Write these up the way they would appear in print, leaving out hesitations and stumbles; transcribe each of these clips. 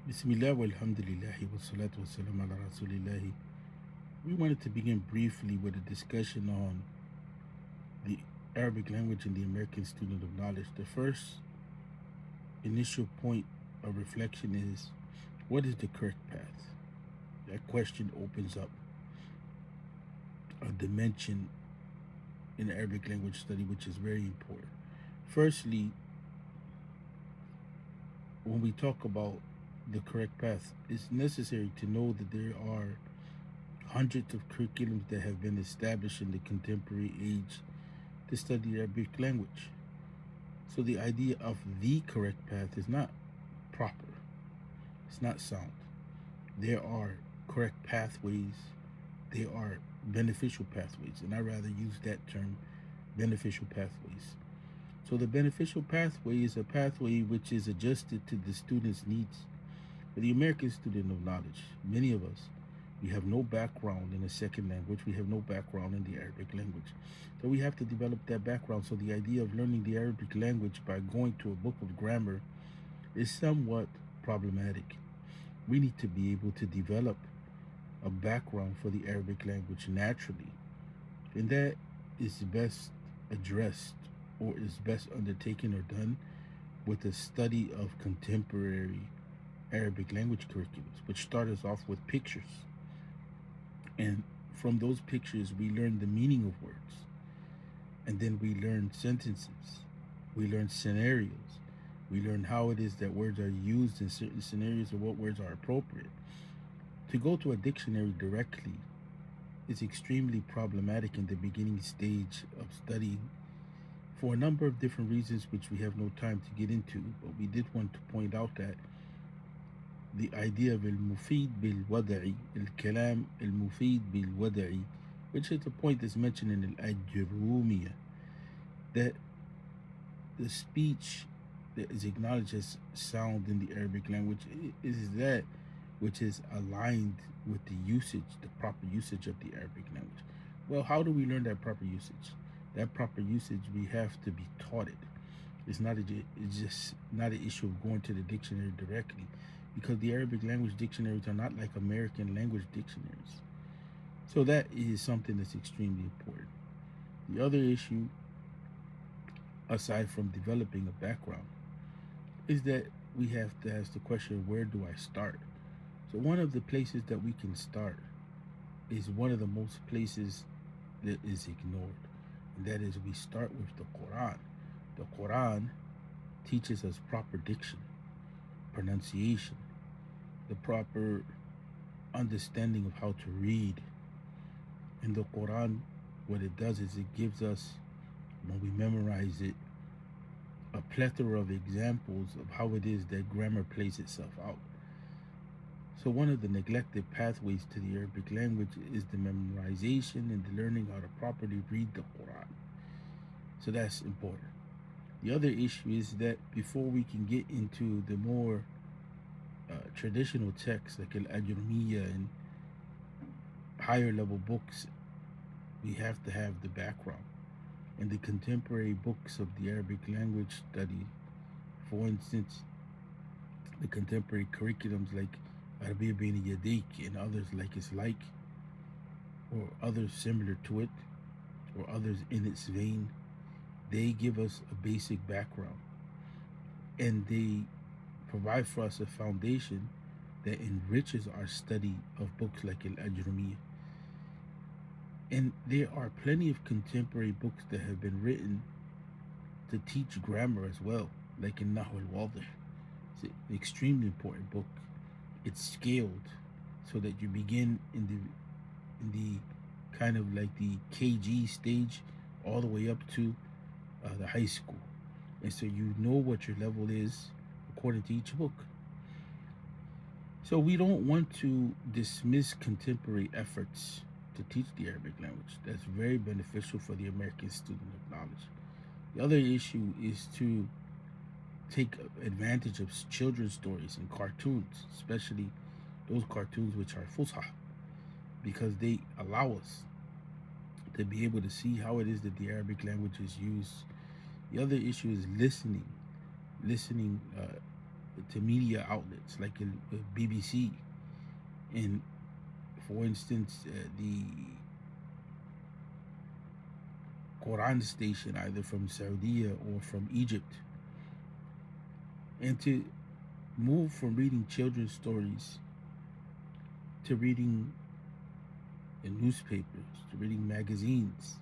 Bismillah walhamdulillahi wassalatu wassalam ala rasulillahi. We wanted to begin briefly with a discussion on the Arabic language and the American student of knowledge. The first initial point of reflection is, what is the correct path? That question opens up a dimension in Arabic language study which is very important. Firstly, when we talk about the correct path, it's necessary to know that there are hundreds of curriculums that have been established in the contemporary age to study the Arabic language. So the idea of the correct path is not proper, it's not sound. There are correct pathways, there are beneficial pathways, and I rather use that term, beneficial pathways. So the beneficial pathway is a pathway which is adjusted to the student's needs. For the American student of knowledge, many of us, we have no background in a second language. We have no background in the Arabic language. So we have to develop that background. So the idea of learning the Arabic language by going to a book of grammar is somewhat problematic. We need to be able to develop a background for the Arabic language naturally. And that is best addressed or is best undertaken or done with a study of contemporary Arabic language curriculums, which start us off with pictures. And from those pictures, we learn the meaning of words. And then we learn sentences. We learn scenarios. We learn how it is that words are used in certain scenarios or what words are appropriate. To go to a dictionary directly is extremely problematic in the beginning stage of studying for a number of different reasons, which we have no time to get into. But we did want to point out that the idea of المفيد بالوضعي, الكلام المفيد بالوضعي, which is a point that's mentioned in Al-Ajrumiyah, that the speech that is acknowledged as sound in the Arabic language is that which is aligned with the usage, the proper usage of the Arabic language. Well, how do we learn that proper usage? That proper usage, we have to be taught it. It's just not an issue of going to the dictionary directly, because the Arabic language dictionaries are not like American language dictionaries. So that is something that's extremely important. The other issue, aside from developing a background, is that we have to ask the question, where do I start? So one of the places that we can start is one of the most places that is ignored. And that is, we start with the Quran. The Quran teaches us proper diction, pronunciation, the proper understanding of how to read. And the Quran, what it does is it gives us, when we memorize it, a plethora of examples of how it is that grammar plays itself out. So one of the neglected pathways to the Arabic language is the memorization and the learning how to properly read the Quran. So that's important. The other issue is that before we can get into the more traditional texts like Al-Ajrumiyya and higher level books, we have to have the background. And the contemporary books of the Arabic language study, for instance, the contemporary curriculums like Arabiya Bain Yadayk and others like its like, or others similar to it, or others in its vein, they give us a basic background. And they provide for us a foundation that enriches our study of books like Al-Ajrumiyya. And there are plenty of contemporary books that have been written to teach grammar as well, like in Nahu al-Wadih. It's an extremely important book. It's scaled so that you begin in the kind of like the KG stage all the way up to the high school. And so you know what your level is according to each book. So we don't want to dismiss contemporary efforts to teach the Arabic language. That's very beneficial for the American student of knowledge. The other issue is to take advantage of children's stories and cartoons, especially those cartoons which are fusha, because they allow us to be able to see how it is that the Arabic language is used. The other issue is listening to media outlets like BBC, and for instance, the Quran station, either from Saudi or from Egypt, and to move from reading children's stories to reading the newspapers, to reading magazines,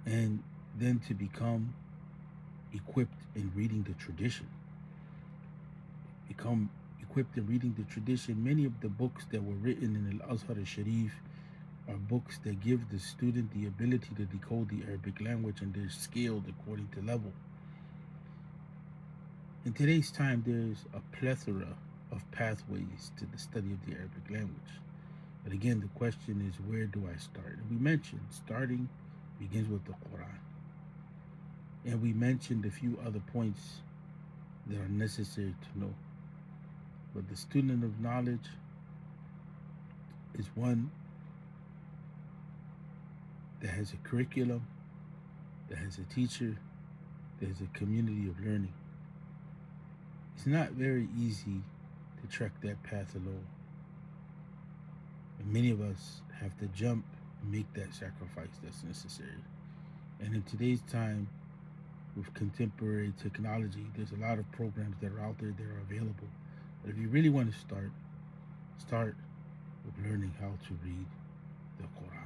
and then to become equipped in reading the tradition. Become equipped in reading the tradition. Many of the books that were written in Al Azhar al Sharif are books that give the student the ability to decode the Arabic language, and they're scaled according to level. In today's time, there's a plethora of pathways to the study of the Arabic language. But again, the question is, where do I start? And we mentioned starting begins with the Quran. And we mentioned a few other points that are necessary to know. But the student of knowledge is one that has a curriculum, that has a teacher, that has a community of learning. It's not very easy to trek that path alone. And many of us have to jump and make that sacrifice that's necessary. And in today's time, with contemporary technology, there's a lot of programs that are out there that are available. But if you really want to start with learning how to read the Quran.